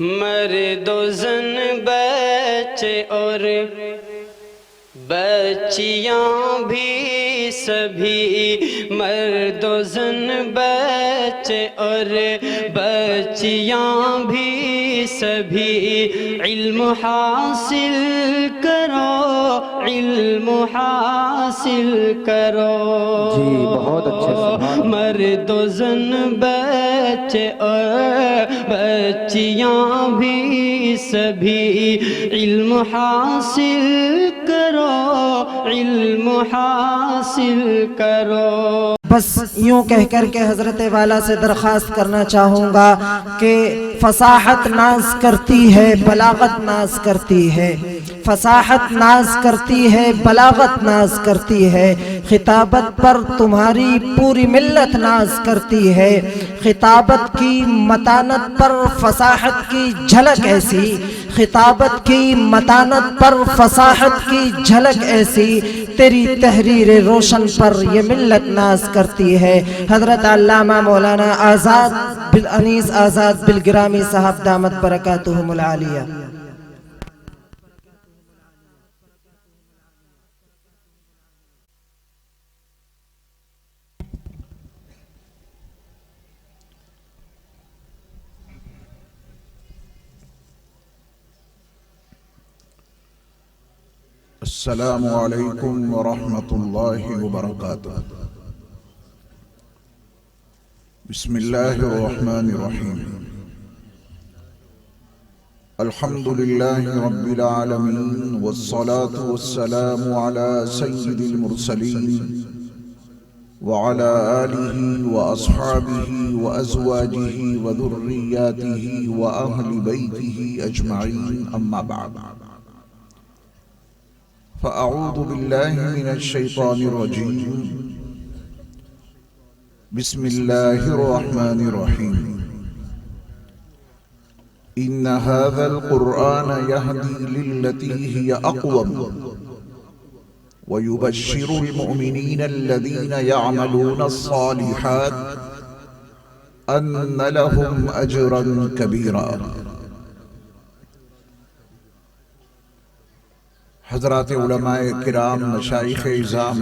مرد و زن بچے اور بچیاں بھی سبھی، مرد و زن بچے اور بچیاں بھی سبھی، علم حاصل کرو، علم حاصل کرو۔ جی بہت اچھے، سبحان اللہ۔ مرد و زن بچے اور بچیاں بھی سبھی، علم حاصل کرو، علم حاصل کرو۔ بس یوں کہہ کر کے حضرت والا سے درخواست کرنا چاہوں گا کہ فصاحت ناز کرتی ہے، بلاغت ناز کرتی ہے، فصاحت ناز کرتی ہے، بلاغت ناز کرتی ہے، خطابت پر تمہاری پوری ملت ناز کرتی ہے، خطابت کی متانت پر فصاحت کی جھلک ایسی، خطابت کی متانت پر فصاحت کی جھلک ایسی، تیری تحریر روشن پر یہ ملت ناز کرتی ہے۔ حضرت علامہ مولانا آزاد بالانیس آزاد بالگرامی صاحب دامت برکاتہم العالیہ۔ السلام علیکم ورحمۃ اللہ وبرکاتہ۔ بسم اللہ الرحمن الرحیم۔ الحمد للہ رب العالمین والصلاة والسلام علی سید المرسلین وعلی آلہ واصحابہ وازواجہ وذریاتہ واہل بیتہ اجمعین، اما بعد، فأعوذ بالله من الشيطان الرجيم، بسم الله الرحمن الرحيم۔ إن هذا القرآن يهدي للتي هي أقوم ويبشر المؤمنين الذين يعملون الصالحات أن لهم أجرا كبيرا۔ حضرات علماء کرام، مشائخ اعظام،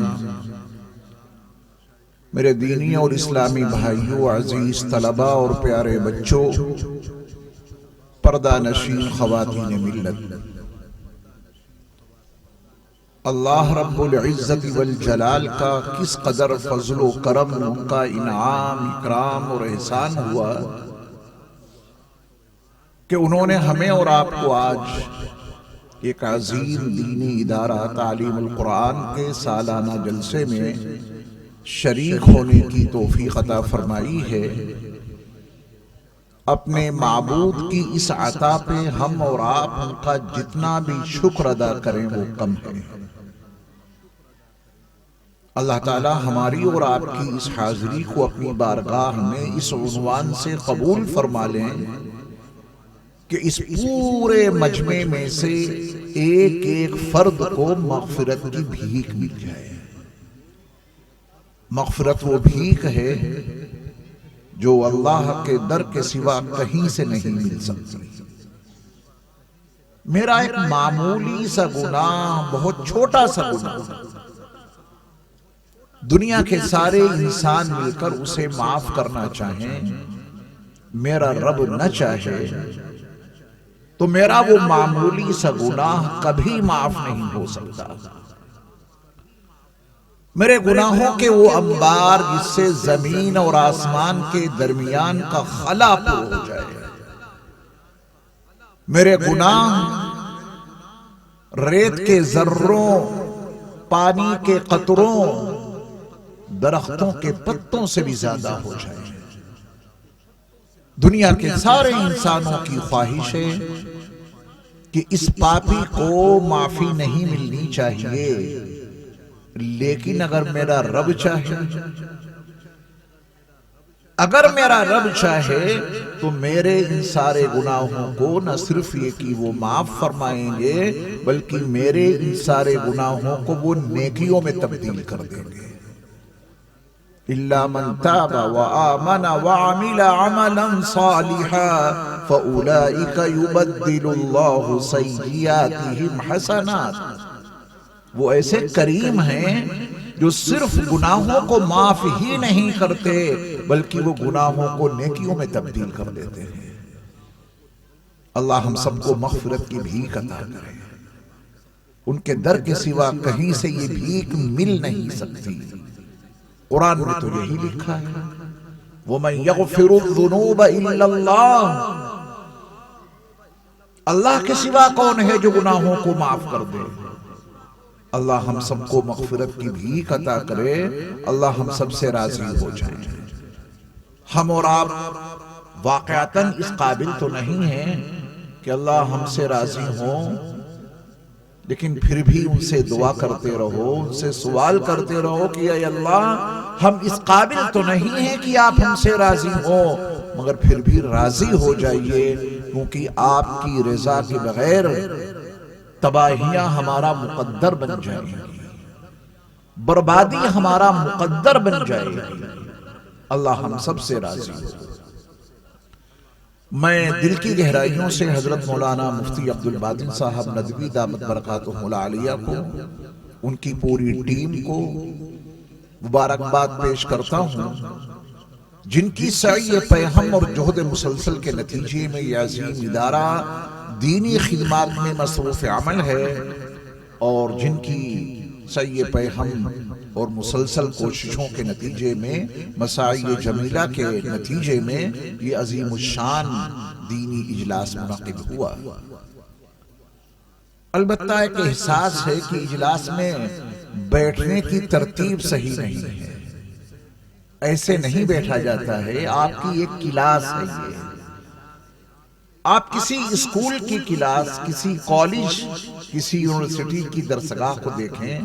میرے دینی اور اسلامی بھائیوں، عزیز طلباء اور پیارے بچوں، پردہ نشین خواتین ملت، اللہ رب العزت والجلال کا کس قدر فضل و کرم، ان کا انعام، اکرام اور احسان ہوا کہ انہوں نے ہمیں اور آپ کو آج ایک عظیم دینی ادارہ تعلیم القرآن کے سالانہ جلسے میں شریک ہونے کی توفیق عطا فرمائی ہے۔ اپنے معبود کی اس عطا پہ ہم اور آپ ان کا جتنا بھی شکر ادا کریں وہ کم ہے۔ اللہ تعالی ہماری اور آپ کی اس حاضری کو اپنی بارگاہ میں اس عنوان سے قبول فرما لیں کہ اس پورے مجمع میں سے ایک ایک فرد کو مغفرت کی بھیک مل جائے۔ مغفرت وہ بھیک ہے جو اللہ کے در کے سوا کہیں سے نہیں مل سکتی۔ میرا ایک معمولی سا گناہ، بہت چھوٹا سا گناہ، دنیا کے سارے انسان مل کر اسے معاف کرنا چاہیں، میرا رب نہ چاہے تو میرا وہ معمولی سا گناہ کبھی معاف نہیں ہو سکتا۔ میرے گناہوں کے وہ انبار جس سے زمین اور آسمان کے درمیان کا خلا پر ہو جائے، میرے گناہ ریت کے ذروں، پانی کے قطروں، درختوں کے پتوں سے بھی زیادہ ہو جائے۔ دنیا کے سارے انسانوں کی خواہش ہے کہ اس پاپی کو معافی نہیں ملنی چاہیے، لیکن اگر میرا رب چاہے، اگر میرا رب چاہے تو میرے ان سارے گناہوں کو نہ صرف یہ کہ وہ معاف فرمائیں گے، بلکہ میرے ان سارے گناہوں کو وہ نیکیوں میں تبدیل کر دیں گے۔ إلا من تاب وآمن وعمل عملا صالحا فَأُولَئِكَ يُبَدِّلُ اللَّهُ سَيِّئَاتِهِمْ حَسَنَاتٍ، وہ ایسے کریم ہیں جو صرف گناہوں کو معاف ہی نہیں کرتے بلکہ وہ گناہوں کو نیکیوں میں تبدیل کر دیتے ہیں۔ اللہ ہم سب کو مغفرت کی بھیک عطا کرے، ان کے در کے سوا کہیں سے یہ بھیک مل نہیں سکتی۔ قرآن میں تو یہی لکھا ہے وَمَن يَغْفِرُ الذُّنُوبَ إِلَّا اللَّهُ، اللہ کے سوا کون ہے جو گناہوں کو معاف کر دے؟ اللہ ہم سب کو مغفرت کی بھیک عطا کرے، اللہ ہم سب سے راضی ہو جائیں۔ ہم اور آپ واقعتاً اس قابل تو نہیں ہیں کہ اللہ ہم سے راضی ہوں، لیکن پھر بھی ان سے دعا کرتے رہو، ان سے سوال کرتے رہو کہ اے اللہ ہم اس قابل تو نہیں ہیں کہ آپ ہم سے راضی ہوں، مگر پھر بھی راضی ہو جائیے، کیونکہ آپ کی رضا کے بغیر تباہیاں ہمارا مقدر بن جائیں گی، بربادی ہمارا مقدر بن جائے گی۔ اللہ ہم سب سے راضی ہو۔ میں دل کی گہرائیوں سے حضرت مولانا مفتی عبدالباطن صاحب ندوی دامت برکاتہم العالیہ کو، ان کی پوری ٹیم کو مبارکباد پیش کرتا ہوں، جن کی سعی پیہم اور جہد مسلسل کے نتیجے میں یہ عظیم ادارہ دینی خدمات میں مصروف عمل ہے، اور جن کی سعی پیہم اور مسلسل کوششوں کے نتیجے میں، مساعی جمیلہ کے نتیجے میں یہ عظیم الشان دینی اجلاس منعقد ہوا۔ البتہ ایک احساس ہے کہ اجلاس میں بیٹھنے کی ترتیب صحیح نہیں ہے، ایسے نہیں بیٹھا جاتا ہے۔ آپ کی ایک کلاس ہے یہ، آپ کسی اسکول کی کلاس، کسی کالج، کسی یونیورسٹی کی درسگاہ کو دیکھیں،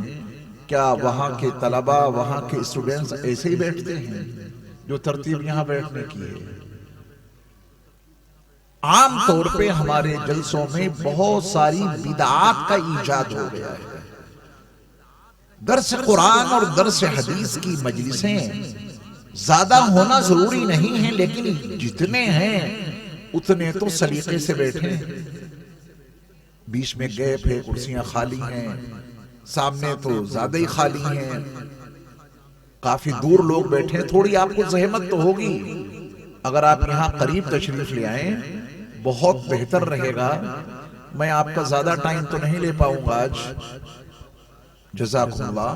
کیا وہاں کے طلبہ، وہاں کے اسٹوڈنٹس ایسے ہی بیٹھتے ہیں جو ترتیب یہاں بیٹھنے کی ہے؟ عام طور پہ ہمارے جلسوں میں بہت ساری بدعات کا ایجاد ہو گیا ہے۔ درس قرآن اور درس حدیث کی مجلسیں زیادہ ہونا ضروری نہیں ہیں، لیکن جتنے ہیں اتنے تو سلیقے سے بیٹھیں۔ بیچ میں گیپ ہے، کرسیاں خالی ہیں، سامنے تو زیادہ ہی خالی ہیں، کافی دور لوگ بیٹھے، تھوڑی آپ کو زحمت تو ہوگی۔ اگر آپ یہاں قریب تشریف لے آئیں بہت بہتر رہے گا۔ میں آپ کا زیادہ ٹائم تو نہیں لے پاؤں گا آج، جزاکم اللہ۔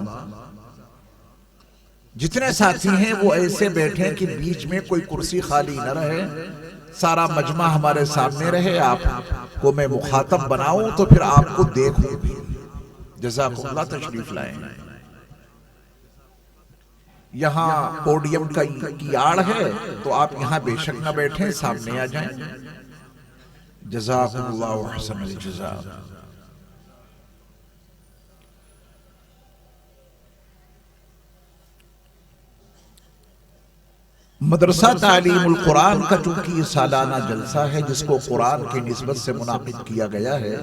جتنے ساتھی ہیں وہ ایسے بیٹھیں کہ بیچ میں کوئی کرسی خالی نہ رہے، سارا مجمع ہمارے سامنے رہے، آپ کو میں مخاطب بناؤں تو پھر آپ کو دیکھوں بھی۔ جزاکم اللہ، تشریف لائیں۔ یہاں پوڈیم کی آڑ ہے تو آپ یہاں بے شک نہ بیٹھیں، سامنے آ جائیں۔ جزاکم اللہ حسن الجزاء۔ مدرسہ تعلیم القرآن کا چونکہ یہ سالانہ جلسہ ہے جس کو قرآن کی نسبت سے منعقد کیا گیا ہے،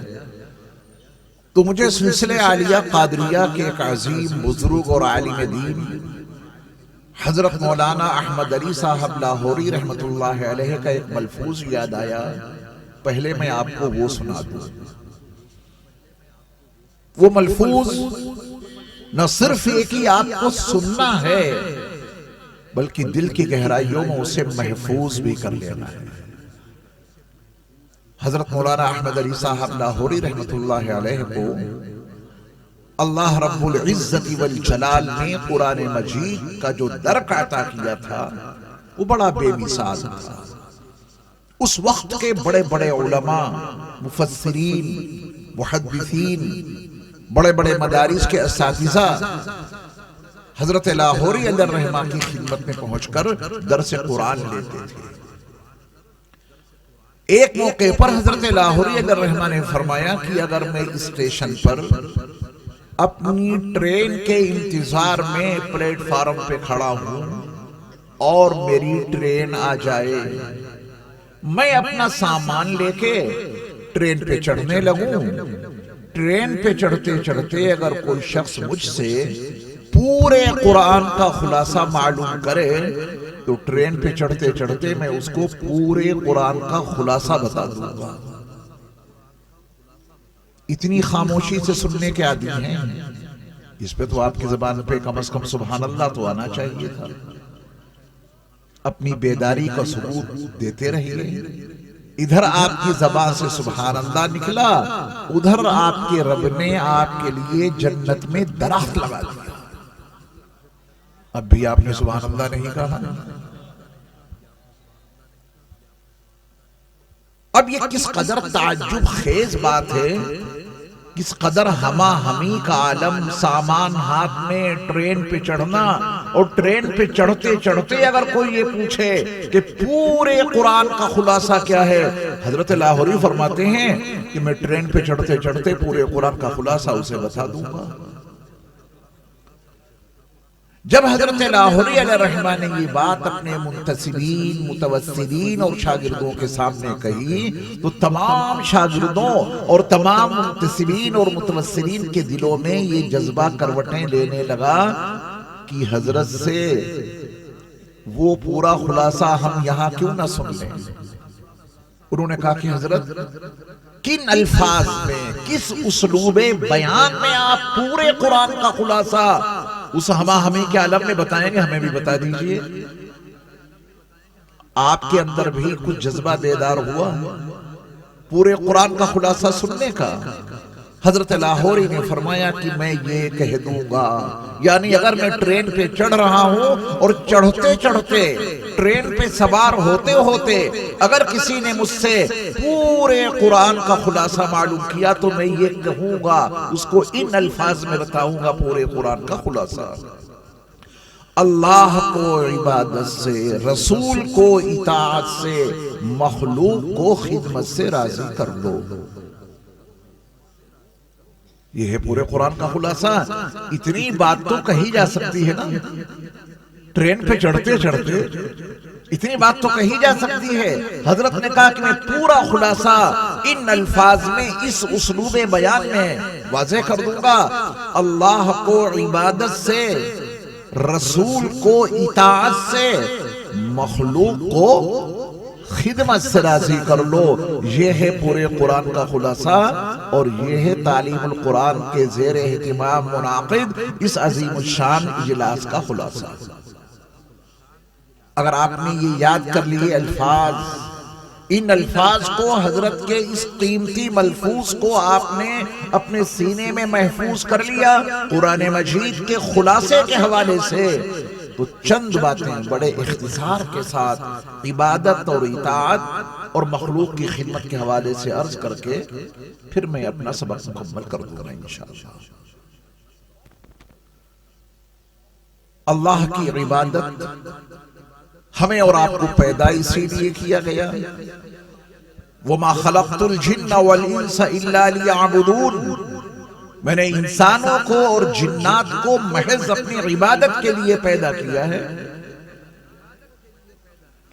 تو مجھے سلسلہ عالیہ قادریہ کے ایک عظیم بزرگ اور عالم دین حضرت مولانا احمد علی صاحب لاہوری رحمت اللہ علیہ کا ایک ملفوظ یاد آیا، پہلے میں آپ کو وہ سنا دوں۔ وہ ملفوظ نہ صرف ایک ہی آپ کو سننا ہے بلکہ دل کی گہرائیوں میں اسے محفوظ بھی کر لینا ہے۔ حضرت مولانا احمد علی صاحب لاہوری رحمت اللہ علیہ کو اللہ رب العزت والجلال نے قرآن مجید کا جو درک عطا کیا تھا وہ بڑا بے مثال تھا۔ اس وقت کے بڑے بڑے علماء، مفسرین، محدثین، بڑے بڑے مدارس کے اساتذہ حضرت لاہوری علیہ الرحمہ کی خدمت میں پہنچ کر درس قرآن لیتے تھے۔ ایک موقع پر حضرت لاہوری علیہ الرحمہ نے فرمایا کہ اگر میں اسٹیشن پر اپنی ٹرین کے انتظار میں پلیٹ فارم پہ کھڑا ہوں اور میری ٹرین آ جائے، میں اپنا سامان لے کے ٹرین پہ چڑھنے لگوں، ٹرین پہ چڑھتے چڑھتے اگر کوئی شخص مجھ سے پورے قرآن کا خلاصہ معلوم کرے تو ٹرین پہ چڑھتے چڑھتے میں اس کو پورے قرآن کا خلاصہ بتا دوں گا۔ اتنی خاموشی سے سننے کے عادی ہیں، اس پہ تو آپ کی زبان پہ کم از کم سبحان اللہ تو آنا چاہیے تھا۔ اپنی بیداری کا ثبوت دیتے رہیے۔ ادھر آپ کی زبان سے سبحان اللہ نکلا، ادھر آپ کے رب نے آپ کے لیے جنت میں درخت لگا دیا۔ اب بھی آپ نے سبحان اللہ نہیں کہا۔ اب یہ کس قدر تعجب خیز بات ہے، کس قدر ہما ہمی کا عالم، سامان ہاتھ میں، ٹرین پہ چڑھنا، اور ٹرین پہ چڑھتے چڑھتے اگر کوئی یہ پوچھے کہ پورے قرآن کا خلاصہ کیا ہے، حضرت لاہوری فرماتے ہیں کہ میں ٹرین پہ چڑھتے چڑھتے پورے قرآن کا خلاصہ اسے بتا دوں گا۔ جب حضرت لاہوری علیہ الرحمہ نے یہ بات اپنے منتسبین، متوسلین اور شاگردوں کے سامنے کہی تو تمام شاگردوں اور تمام منتسبین اور متوسلین کے دلوں میں یہ جذبہ کروٹیں لینے لگا کہ حضرت سے وہ پورا خلاصہ ہم یہاں کیوں نہ سن لیں۔ انہوں نے کہا کہ حضرت کن الفاظ میں، کس اسلوب بیان میں آپ پورے قرآن کا خلاصہ اس ہما ہمیں کے عالم میں بتائیں گے، ہمیں بھی بتا دیجئے۔ آپ کے اندر بھی کچھ جذبہ بیدار ہوا پورے قرآن کا خلاصہ سننے کا؟ حضرت لاہوری نے فرمایا کہ میں یہ کہہ دوں گا، یعنی اگر میں ٹرین پہ چڑھ رہا ہوں اور چڑھتے چڑھتے، ٹرین پہ سوار ہوتے ہوتے اگر کسی نے مجھ سے پورے قرآن کا خلاصہ معلوم کیا تو میں یہ کہوں گا، اس کو ان الفاظ میں بتاؤں گا پورے قرآن کا خلاصہ: اللہ کو عبادت سے، رسول کو اطاعت سے، مخلوق کو خدمت سے راضی کر لو۔ یہ ہے پورے قرآن کا خلاصہ۔ اتنی بات تو کہی جا سکتی ہے نا، ٹرین پہ چڑھتے چڑھتے اتنی بات تو کہی جا سکتی ہے۔ حضرت نے کہا کہ میں پورا خلاصہ ان الفاظ میں، اس اسلوب بیان میں واضح کر دوں گا: اللہ کو عبادت سے، رسول کو اطاعت سے، مخلوق کو خدمت سے راضی کر لو۔ یہ ہے پورے قرآن کا خلاصہ، اور یہ ہے تعلیم القرآن کے زیر اہتمام منعقد اس عظیم الشان اجلاس کا خلاصہ۔ اگر آپ نے یہ یاد کر لیے الفاظ، ان الفاظ کو، حضرت کے اس قیمتی ملفوظ کو آپ نے اپنے سینے میں محفوظ کر لیا قرآن مجید کے خلاصے کے حوالے سے، تو چند باتیں بڑے اختصار کے ساتھ عبادت اور اطاعت اور مخلوق کی خدمت کے حوالے سے عرض کر کے پھر میں اپنا سبق مکمل کر دوں گا انشاءاللہ۔ اللہ کی عبادت ہمیں اور آپ کو پیدا اسی لیے کیا گیا: وَمَا خَلَقْتُ الْجِنَّ وَالْإِنسَ إِلَّا لِيَعْبُدُونَ، میں نے انسانوں کو اور جنات کو محض اپنی عبادت کے لیے پیدا کیا ہے۔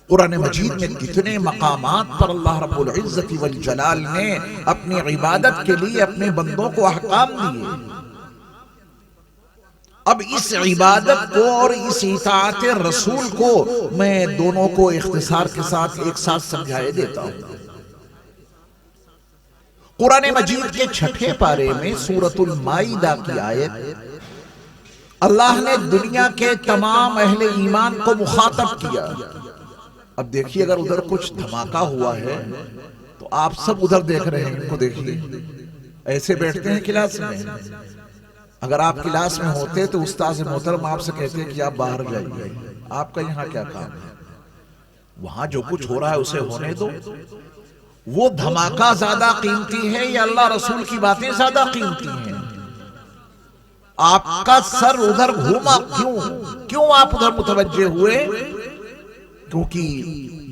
قرآن مجید میں کتنے مقامات پر اللہ رب العزت والجلال نے اپنی عبادت کے لیے اپنے بندوں کو احکام دیے۔ اب اس عبادت کو اور اس اطاعت رسول کو میں دونوں کو اختصار کے ساتھ ایک ساتھ سمجھائے دیتا ہوں۔ قرآن مجید کے 6 پارے میں سورۃ المائدہ کی آیت، اللہ نے دنیا کے تمام اہل ایمان کو مخاطب کیا۔ اب دیکھیے، اگر ادھر کچھ دھماکہ ہوا ہے تو آپ سب ادھر دیکھ رہے ہیں، ان کو دیکھیے، ایسے بیٹھتے ہیں کلاس میں۔ اگر آپ کلاس میں ہوتے تو استاذ محترم آپ سے کہتے کہ آپ باہر جائیے، آپ کا یہاں کیا کام ہے؟ وہاں جو کچھ ہو رہا ہے اسے ہونے دو۔ وہ دھماکہ زیادہ قیمتی ہے یا اللہ رسول کی باتیں زیادہ قیمتی ہیں؟ آپ کا سر ادھر گھوما کیوں آپ ادھر متوجہ ہوئے؟ کیونکہ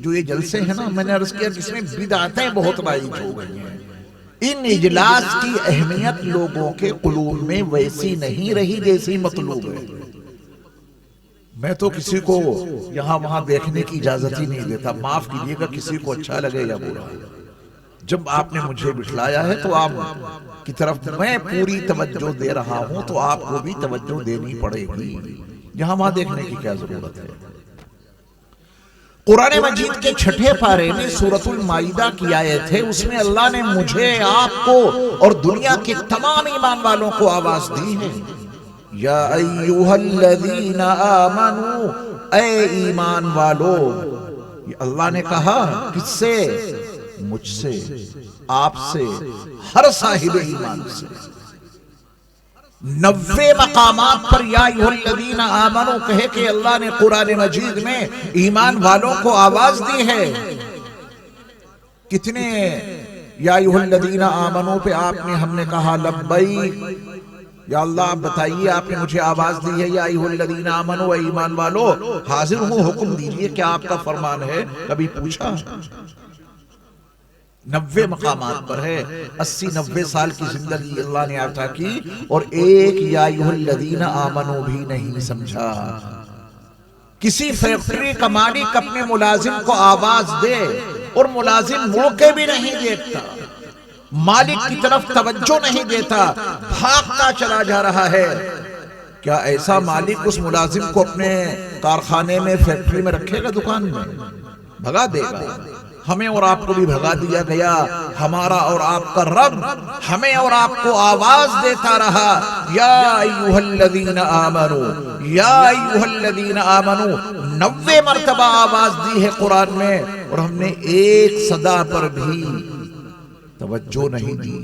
جو یہ جلسے ہیں نا، میں نے عرض کیا جس میں بدعتیں بہت رائج ہو گئی ہیں، ان اجلاس کی اہمیت لوگوں کے قلوب میں ویسی نہیں رہی جیسی مطلوب ہے۔ میں تو کسی کو یہاں وہاں دیکھنے کی اجازت ہی نہیں دیتا، معاف کیجیے گا کسی کو اچھا لگے یا برا۔ جب آپ نے مجھے بٹھلایا ہے تو آپ کی طرف میں پوری توجہ دے رہا ہوں، تو آپ کو بھی توجہ دینی پڑے گی، یہاں وہاں دیکھنے کی کیا ضرورت ہے؟ قرآن مجید کے چھٹے پارے میں سورۃ المائدہ کی آیت ہے، اس میں اللہ نے مجھے، آپ کو اور دنیا کے تمام ایمان والوں کو آواز دی ہے، یا ایھا الذین آمنو، اے ایمان والو۔ یہ اللہ نے کہا کس سے؟ مجھ سے، آپ سے، ہر صاحب ایمان سے۔ 90 مقامات پر یا ایھا الذین آمنو کہے کہ اللہ نے قرآن مجید میں ایمان والوں کو آواز دی ہے۔ کتنے یا ایھا الذین آمنو پہ آپ نے، ہم نے کہا لبیک، یا اللہ آپ بتائیے، آپ نے مجھے آواز دی ہے یا ایھا الذین آمنو، اے ایمان والو، حاضر ہوں، حکم دیجئے، کیا آپ کا فرمان ہے؟ کبھی پوچھا؟ 90 مقامات پر ہے، 80-90 سال کی زندگی اللہ نے عطا کی اور ایک یا ایھا الذین آمنو بھی نہیں سمجھا۔ کسی فیکٹری کا مالک اپنے ملازم کو آواز دے اور ملازم مڑ کے بھی نہیں دیکھتا، مالک کی طرف توجہ نہیں دیتا، بھاگتا چلا جا رہا ہے، کیا ایسا مالک اس ملازم کو اپنے کارخانے میں، فیکٹری میں رکھے گا؟ دکان میں بھگا دے گا۔ ہمیں اور آپ کو بھی بھگا دیا گیا۔ ہمارا اور آپ کا رب ہمیں اور آپ کو آواز دیتا رہا، یا ایھا الذین آمنو، یا ایھا الذین آمنو، 90 مرتبہ آواز دی ہے قرآن میں، اور ہم نے ایک صدا پر بھی توجہ نہیں دی۔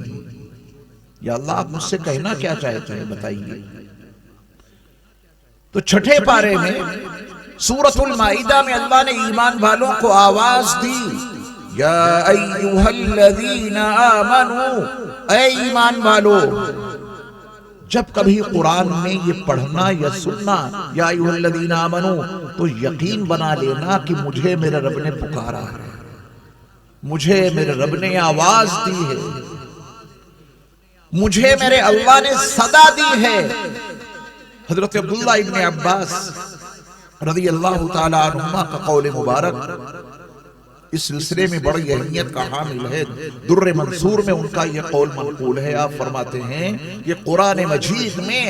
یا اللہ آپ مجھ سے کہنا کیا چاہتے ہیں بتائیے؟ تو چھٹے پارے میں سورۃ المائدہ میں اللہ نے ایمان والوں کو آواز دی، یا ایھا الذین آمنو، اے ایمان والو۔ جب کبھی قرآن میں یہ پڑھنا یا سننا یا ایھا الذین آمنو تو یقین بنا لینا کہ مجھے میرے رب نے پکارا ہے، مجھے میرے رب نے آواز دی ہے، مجھے میرے اللہ نے صدا دی ہے۔ حضرت عبداللہ ابن عباس رضی اللہ تعالی عنہما کا قول مبارک اس سلسلے میں بڑی اہمیت کا حامل ہے، در منصور میں ان کا یہ قول منقول ہے۔ آپ فرماتے ہیں یہ قرآن مجید میں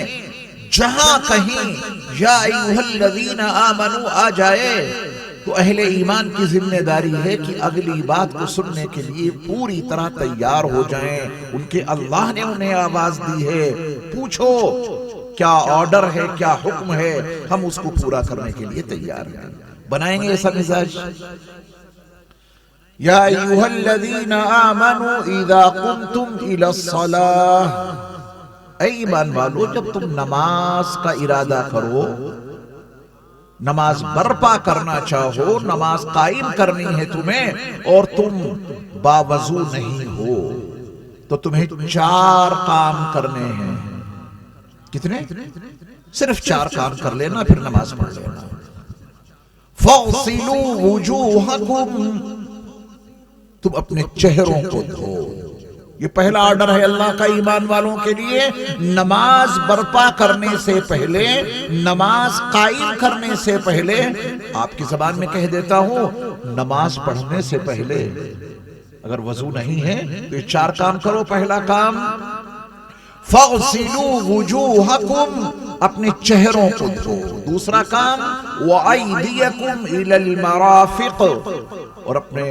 جہاں کہیں یا ایھا الذین آمنو آ جائے تو اہل ایمان کی ذمہ داری ہے کہ اگلی بات کو سننے کے لیے پوری طرح تیار ہو جائیں۔ ان کے اللہ نے انہیں آواز دی ہے، پوچھو کیا آرڈر ہے، کیا حکم ہے، ہم اس کو پورا کرنے کے لیے تیار ہیں۔ بنائیں گے ایسا مزاج؟ یا ایھا الذین آمنوا اذا قمتم الی الصلاۃ، اے ایمان والو جب تم نماز کا ارادہ کرو، نماز برپا کرنا چاہو، نماز قائم کرنی ہے تمہیں، اور تم باوضو نہیں ہو تو تمہیں 4 کام کرنے ہیں۔ کتنے؟ صرف 4 کام کر لینا، پھر نماز پڑھ لینا۔ فَاغْسِلُوا وُجُوهَكُمْ، تم اپنے چہروں کو دھو۔ یہ پہلا آرڈر ہے اللہ کا ایمان والوں کے لیے، نماز برپا کرنے سے پہلے، نماز قائم کرنے سے پہلے، آپ کی زبان میں کہہ دیتا ہوں، نماز پڑھنے سے پہلے اگر وضو نہیں ہے تو یہ 4 کام کرو۔ پہلا کام فَاغْسِلُوا وُجُوهَكُمْ، اپنے چہروں کو دھو۔ دوسرا کام وَأَيْدِيَكُمْ إِلَى الْمَرَافِقِ، اور اپنے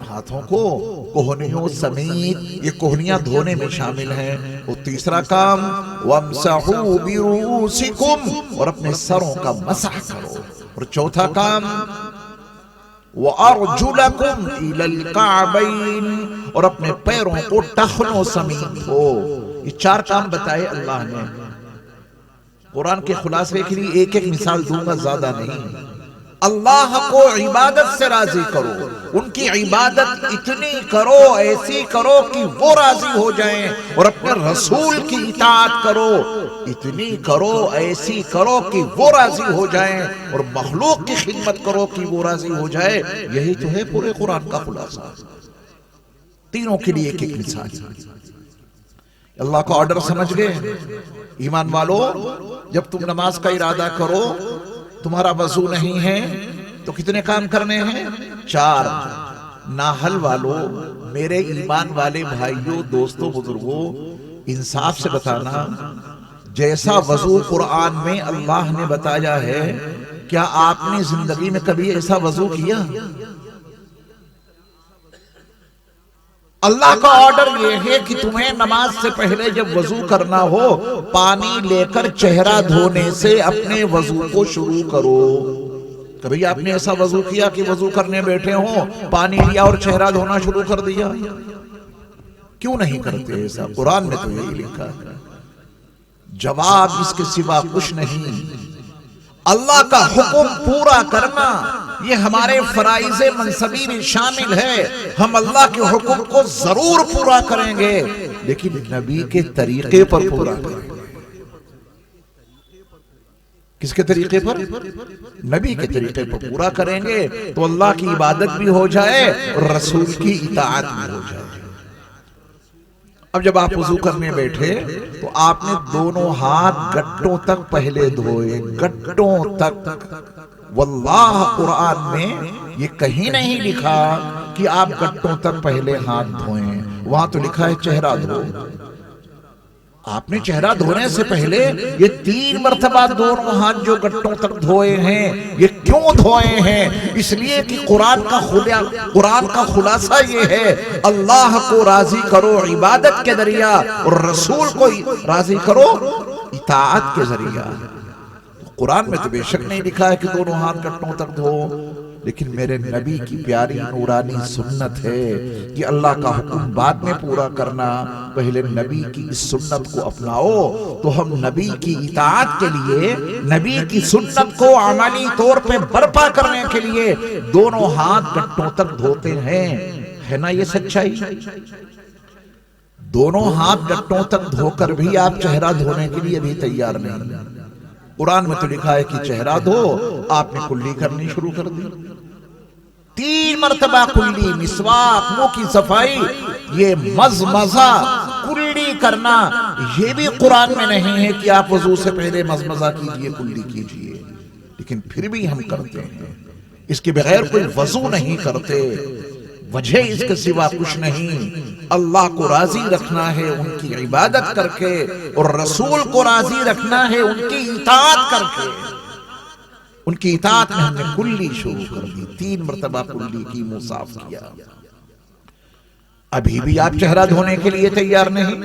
ہاتھوں کو کوہنیوں سمیت، یہ کوہنیاں دھونے میں شامل ہیں۔ اور تیسرا کام وَامْسَحُوا بِرُؤُوسِكُمْ، اور اپنے سروں کا مسح کرو۔ اور چوتھا کام وَأَرْجُلَكُمْ إِلَى الْكَعْبَيْنِ، اور اپنے پیروں کو ٹخنوں سمیت ہو۔ یہ 4 کام بتائے اللہ نے۔ قرآن کے خلاصے کے لیے ایک ایک مثال دوں گا، زیادہ نہیں۔ اللہ کو عبادت سے راضی کرو، ان کی عبادت اتنی کرو، ایسی کرو کہ وہ راضی ہو جائیں، اور اپنے رسول کی اطاعت کرو، اتنی کرو، ایسی کرو کہ وہ راضی ہو جائیں، اور مخلوق کی خدمت کرو کہ وہ راضی ہو جائے۔ یہی تو ہے پورے قرآن کا خلاصہ۔ تینوں کے لیے ایک ایک مثال۔ اللہ کا آرڈر سمجھ گئے؟ ایمان والو جب تم نماز کا ارادہ کرو، تمہارا وضو نہیں ہے تو کتنے کام کرنے ہیں؟ 4۔ ناحل والو، میرے ایمان والے بھائیوں، دوستوں، بزرگوں، انصاف سے بتانا، جیسا وضو قرآن میں اللہ نے بتایا ہے کیا آپ نے زندگی میں کبھی ایسا وضو کیا؟ اللہ کا آرڈر یہ ہے کہ تمہیں نماز سے پہلے جب وضو کرنا ہو پانی لے کر چہرہ دھونے سے اپنے وضو کو شروع کرو۔ کبھی آپ نے ایسا وضو کیا کہ وضو کرنے بیٹھے ہوں پانی لیا اور چہرہ دھونا شروع کر دیا؟ کیوں نہیں کرتے ایسا؟ قرآن میں تو یہی لکھا ہے۔ جواب اس کے سوا کچھ نہیں۔ اللہ کا حکم پورا کرنا یہ ہمارے فرائض منصبی میں شامل ہے۔ ہم اللہ کے حکم کو ضرور پورا کریں گے لیکن نبی کے طریقے پر پورا کریں گے۔ کس کے طریقے پر؟ نبی کے طریقے پر پورا کریں گے تو اللہ کی عبادت بھی ہو جائے اور رسول کی اطاعت بھی ہو جائے۔ اب جب آپ وضو کرنے بیٹھے تو آپ نے دونوں ہاتھ گٹوں تک پہلے دھوئے، گٹوں تک۔ واللہ قرآن میں یہ کہیں نہیں لکھا کہ آپ گٹوں تک پہلے ہاتھ دھوئیں، وہاں تو لکھا ہے چہرہ دھو۔ آپ نے چہرہ دھونے سے پہلے یہ 3 مرتبہ دونوں ہاتھ جو گٹوں تک دھوئے ہیں، یہ کیوں دھوئے ہیں؟ اس لیے کہ قرآن کا خلاصہ یہ ہے اللہ کو راضی کرو عبادت کے ذریعہ اور رسول کو راضی کرو اطاعت کے ذریعہ۔ قرآن میں تو بے شک نہیں لکھا ہے کہ دونوں ہاتھ گٹوں تک دھو، لیکن میرے نبی کی پیاری نورانی سنت ہے کہ اللہ کا حکم بعد میں پورا کرنا، پہلے نبی کی اس سنت کو اپناؤ تو ہم نبی کی اطاعت کے لیے، نبی کی سنت کو عملی طور پہ برپا کرنے کے لیے دونوں ہاتھ گٹوں تک دھوتے ہیں۔ ہے نا یہ سچائی؟ دونوں ہاتھ گٹوں تک دھو کر بھی آپ چہرہ دھونے کے لیے بھی تیار نہیں۔ قرآن میں تو لکھا ہے کہ چہرہ دھو، آپ نے کلی کرنی شروع کر دی۔ 3 مرتبہ کلی، مسواک، منہ کی صفائی، یہ مزمزہ کلی کرنا یہ بھی قرآن میں نہیں ہے کہ آپ وضو سے پہلے مزمزہ کیجئے کلی کیجئے، لیکن پھر بھی ہم کرتے ہیں۔ اس کے بغیر کوئی وضو نہیں کرتے، وجہ اس کے سوا کچھ نہیں۔ اللہ کو راضی رکھنا ہے ان کی عبادت کر کے اور رسول کو راضی رکھنا ہے ان کی اطاعت کر کے۔ ان کی اطاعت میں ہم نے کلی شروع کر دی، 3 مرتبہ کلی کی، منہ صاف کیا۔ ابھی بھی آپ چہرہ دھونے کے لیے تیار نہیں،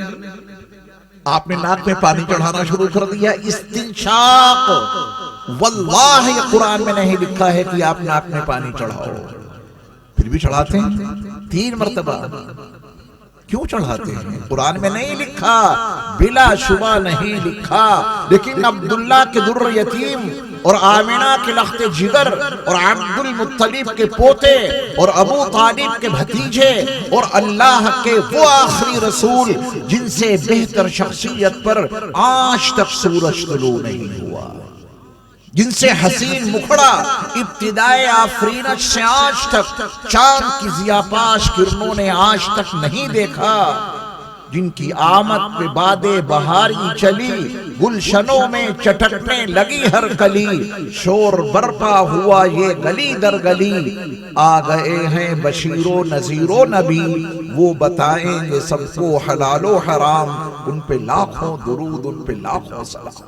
آپ نے ناک میں پانی چڑھانا شروع کر دیا، استنشاق۔ واللہ یہ قرآن میں نہیں لکھا ہے کہ آپ ناک میں پانی چڑھاؤ، پھر بھی چڑھاتے ہیں 3 مرتبہ۔ کیوں چڑھاتے ہیں؟ قرآن میں نہیں لکھا، بلا شبہ نہیں لکھا، لیکن عبداللہ کے در یتیم اور آمنہ کے لخت جگر اور عبد المطلب کے پوتے اور ابو طالب کے بھتیجے اور اللہ کے وہ آخری رسول جن سے بہتر شخصیت پر آج تک سورج طلوع نہیں ہوا، جن سے حسین مکھڑا ابتدائے آفرینت سے آج تک چاند کی ضیاپاش کرنوں نے آج تک نہیں دیکھا، جن کی آمد پہ باد بہاری چلی، گلشنوں میں چٹکنے لگی ہر کلی، شور برپا ہوا یہ گلی در گلی، آ گئے ہیں بشیر و نذیر و نبی، وہ بتائیں گے سب کو حلال و حرام، ان پہ لاکھوں درود، ان پہ لاکھوں سلام،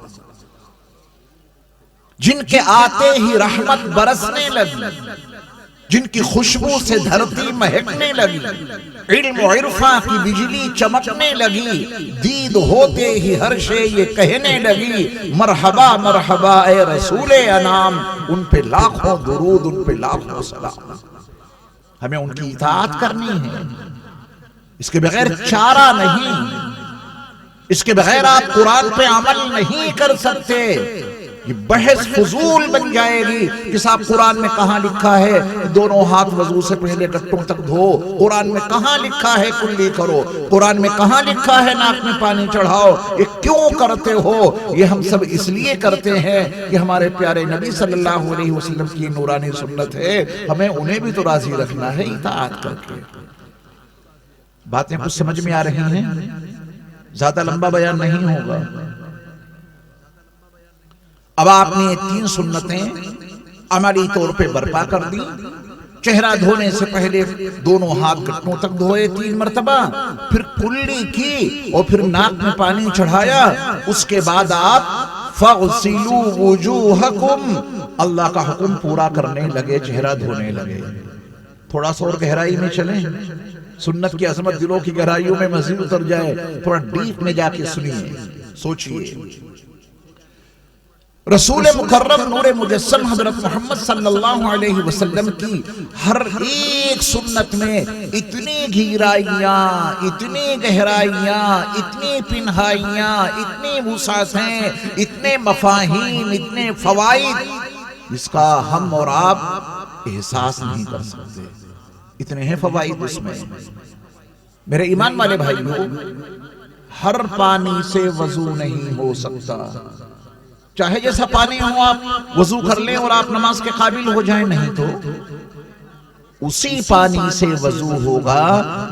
جن کے آتے ہی رحمت برسنے لگی، جن کی خوشبو سے دھرتی مہکنے لگی، علم و عرفاں کی بجلی چمکنے لگی، دید ہوتے ہی ہر شے یہ کہنے لگی، مرحبا مرحبا اے رسول انام، ان پہ لاکھوں درود، ان پہ لاکھوں سلام۔ ہمیں ان کی اطاعت کرنی ہے، اس کے بغیر چارہ نہیں، اس کے بغیر آپ قرآن پہ عمل نہیں کر سکتے۔ یہ بحث فضول بن جائے گی کہ صاحب قرآن میں کہاں لکھا ہے دونوں ہاتھ وضو سے پہلے گٹوں تک دھو، قرآن میں کہاں لکھا ہے کلی کرو، قرآن میں کہاں لکھا ہے ناک میں پانی چڑھاؤ، یہ کیوں کرتے ہو؟ یہ ہم سب اس لیے کرتے ہیں کہ ہمارے پیارے نبی صلی اللہ علیہ وسلم کی نورانی سنت ہے، ہمیں انہیں بھی تو راضی رکھنا ہے اطاعت کر کے۔ باتیں کچھ سمجھ میں آ رہی ہیں؟ زیادہ لمبا بیان نہیں ہوگا۔ اب آپ نے 3 سنتیں عملی طور پہ برپا کر دی۔ چہرہ دھونے سے پہلے دونوں ہاتھ گھٹنوں تک دھوئے 3 مرتبہ، پھر کلی کی اور پھر ناک میں پانی چڑھایا، اس کے بعد آپ فَاغْسِلُوا وُجُوهَكُمْ، اللہ کا حکم پورا کرنے لگے، چہرہ دھونے لگے۔ تھوڑا سا اور گہرائی میں چلیں، سنت کی عظمت دلوں کی گہرائیوں میں مزید اتر جائے، تھوڑا ڈیپ میں جا کے سنیے، سوچئے۔ رسول مکرم نور مجسم حضرت محمد صلی اللہ علیہ وسلم کی ہر ایک سنت میں اتنی گہرائیاں، اتنی گہرائیاں، اتنی پنہائیاں، اتنی وسعتیں، اتنے مفاہیم، اتنے فوائد، جس کا ہم اور آپ احساس نہیں کر سکتے۔ اتنے ہیں فوائد اس میں۔ میرے ایمان والے بھائیوں، ہر پانی سے وضو نہیں ہو سکتا۔ چاہے جیسا پانی ہو آپ وضو کر لیں اور آپ نماز کے قابل ہو جائیں، نہیں تو اسی پانی سے وضو ہوگا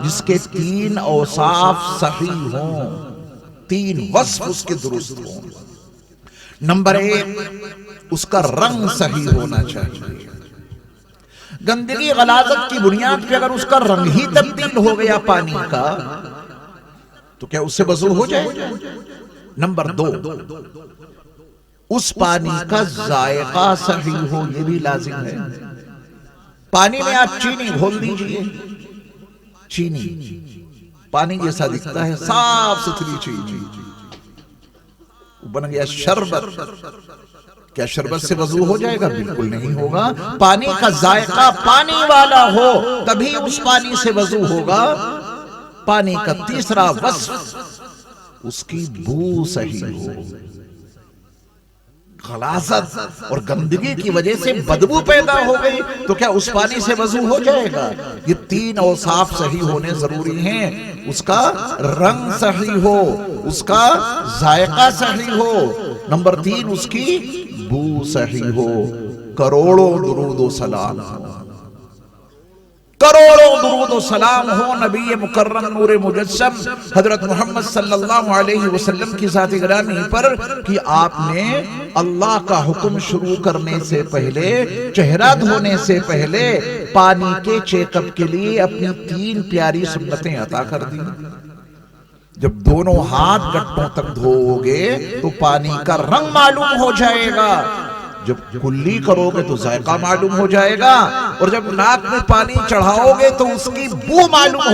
جس کے 3 اوصاف صحیح ہوں، 3 وصف اس کے درست ہوں۔ نمبر 1، اس کا رنگ صحیح ہونا چاہیے۔ گندگی غلاظت کی بنیاد پہ اگر اس کا رنگ ہی تبدیل ہو گیا پانی کا تو کیا اس سے وضو ہو جائے؟ نمبر 2، اس پانی کا ذائقہ صحیح ہو، یہ بھی لازم ہے۔ پانی میں آپ چینی گھول دیجئے، چینی پانی جیسا دکھتا ہے، صاف ستھری چینی، بن گیا شربت۔ کیا شربت سے وضو ہو جائے گا؟ بالکل نہیں ہوگا۔ پانی کا ذائقہ پانی والا ہو تبھی اس پانی سے وضو ہوگا۔ پانی کا تیسرا وصف، اس کی بو صحیح ہو۔ غلاظت اور گندگی کی وجہ سے بدبو پیدا ہو گئی تو کیا اس پانی سے وضو ہو جائے گا؟ یہ 3 اوصاف صحیح ہونے ضروری ہیں۔ اس کا رنگ صحیح ہو، اس کا ذائقہ صحیح ہو، نمبر 3 اس کی بو صحیح ہو۔ کروڑوں درود و سلام ہو، کروڑوں درود و سلام ہو نبی مکرم نور مجسم حضرت محمد صلی اللہ علیہ وسلم کی ذات گرامی پر کہ آپ نے اللہ کا حکم شروع کرنے سے پہلے، چہرہ دھونے سے پہلے پانی کے چیک اپ کے لیے اپنی 3 پیاری سنتیں عطا کر دی۔ جب دونوں ہاتھ گٹوں تک دھوؤ گے تو پانی کا رنگ معلوم ہو جائے گا، جب کلی کرو گے تو ذائقہ معلوم ہو جائے گا، اور جب ناک میں پانی چڑھاؤ گے تو اس کی بو معلوم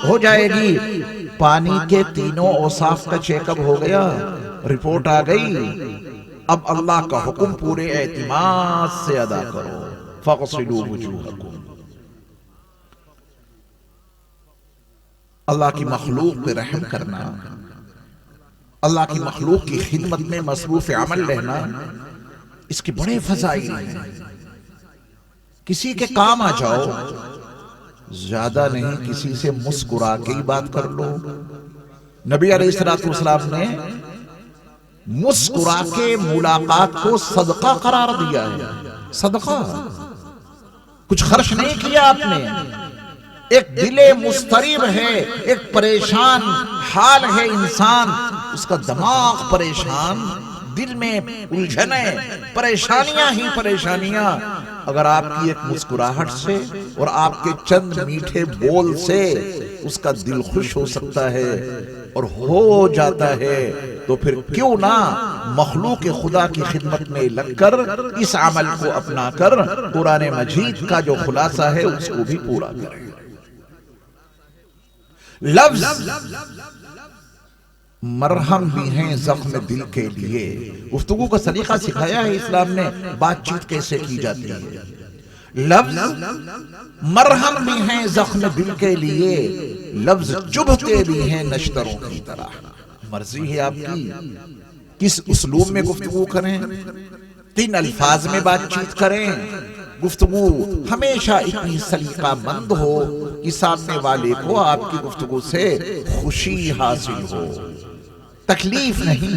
ہو جائے گی۔ پانی کے 3 اوصاف کا چیک اپ ہو گیا، رپورٹ آ گئی۔ اب اللہ کا حکم پورے اعتماد سے ادا کرو، فَاغْسِلُوا وُجُوهَكُمْ۔ اللہ کی مخلوق پہ رحم کرنا، اللہ کی مخلوق کی خدمت میں مصروف عمل رہنا، اس کے بڑے فضائل ہیں۔ کسی کے کام آ جاؤ، زیادہ نہیں کسی سے مسکرا کے ہی بات کر لو۔ نبی علیہ السلام نے مسکرا کے ملاقات کو صدقہ قرار دیا ہے۔ صدقہ، کچھ خرچ نہیں کیا آپ نے۔ ایک دل مضطرب ہے، ایک پریشان حال ہے انسان، اس کا دماغ پریشان، دل میں الجھنیں، پریشانیاں ہی پریشانیاں، اگر آپ کی ایک مسکراہٹ سے اور آپ کے چند میٹھے بول سے اس کا دل خوش ہو سکتا ہے اور ہو جاتا ہے، تو پھر کیوں نہ مخلوق خدا کی خدمت میں لگ کر اس عمل کو اپنا کر قرآن مجید کا جو خلاصہ ہے اس کو بھی پورا کریں۔ لفظ مرہم بھی ہیں زخم دل کے لیے۔ گفتگو کا سلیقہ سکھایا ہے اسلام نے، بات چیت کیسے کی جاتی ہے۔ لفظ مرہم بھی ہیں زخم دل کے لیے، لفظ چبھتے بھی ہیں نشتروں کی طرح۔ مرضی ہے آپ کی کس اسلوب میں گفتگو کریں، کن الفاظ میں بات چیت کریں۔ گفتگو ہمیشہ اتنی سلیقہ مند ہو کہ سامنے والے کو آپ کی گفتگو سے خوشی حاصل ہو، تکلیف نہیں،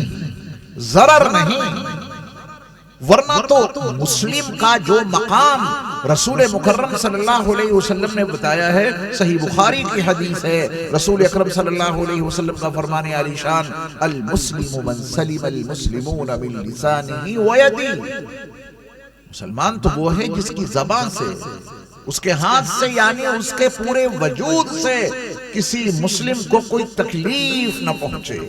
ضرر نہیں۔ ورنہ تو مسلم کا جو مقام رسول مکرم صلی اللہ علیہ وسلم نے بتایا ہے، صحیح بخاری کی حدیث ہے، رسول اکرم صلی اللہ علیہ وسلم کا فرمان عالی شان، المسلم من سلم المسلمون من لسانہ ویدہ۔ مسلمان تو وہ ہے جس کی زبان سے، اس کے ہاتھ سے، یعنی اس کے پورے وجود سے کسی مسلم کو کوئی تکلیف نہ پہنچے۔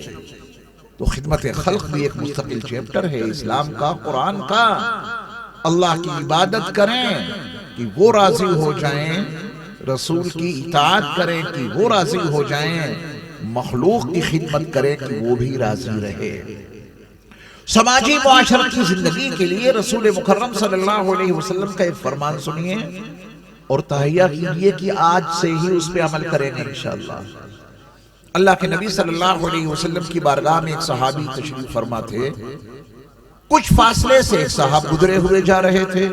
تو خدمت خلق بھی ایک مستقل چیپٹر ہے اسلام کا، قرآن کا۔ اللہ کی عبادت کریں کہ وہ راضی ہو جائیں، رسول کی اطاعت کریں کہ وہ راضی ہو جائیں، مخلوق کی خدمت کریں کہ وہ بھی راضی رہے۔ سماجی معاشرتی زندگی کے لیے رسول مکرم صلی اللہ علیہ وسلم کا ایک فرمان سنیے اور تہیہ کیجئے کہ آج سے ہی اس پہ عمل کریں گے انشاءاللہ۔ اللہ کے نبی صلی اللہ علیہ وسلم کی بارگاہ میں ایک صحابی تشریف فرما تھے۔ کچھ فاصلے سے ایک صحابہ گزرے ہوئے جا رہے تھے۔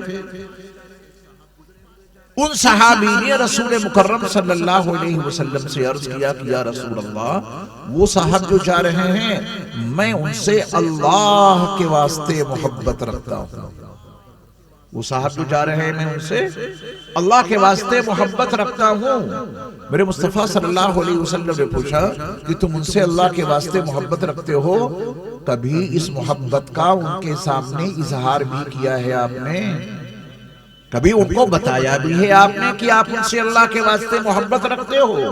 ان صحابی نے رسول مکرم صلی اللہ علیہ وسلم سے عرض کیا کہ یا رسول اللہ، وہ صاحب جو جا رہے ہیں میں ان سے اللہ کے واسطے محبت رکھتا ہوں۔ وہ صاحب جو جا رہے ہیں میں ان سے اللہ کے واسطے محبت رکھتا ہوں۔ میرے مصطفیٰ صلی اللہ علیہ وسلم نے پوچھا کہ تم ان سے اللہ کے واسطے محبت رکھتے ہو، کبھی اس محبت کا ان کے سامنے اظہار بھی کیا ہے آپ نے؟ کبھی ان کو بتایا بھی ہے آپ نے کہ آپ ان سے اللہ کے واسطے محبت رکھتے ہو؟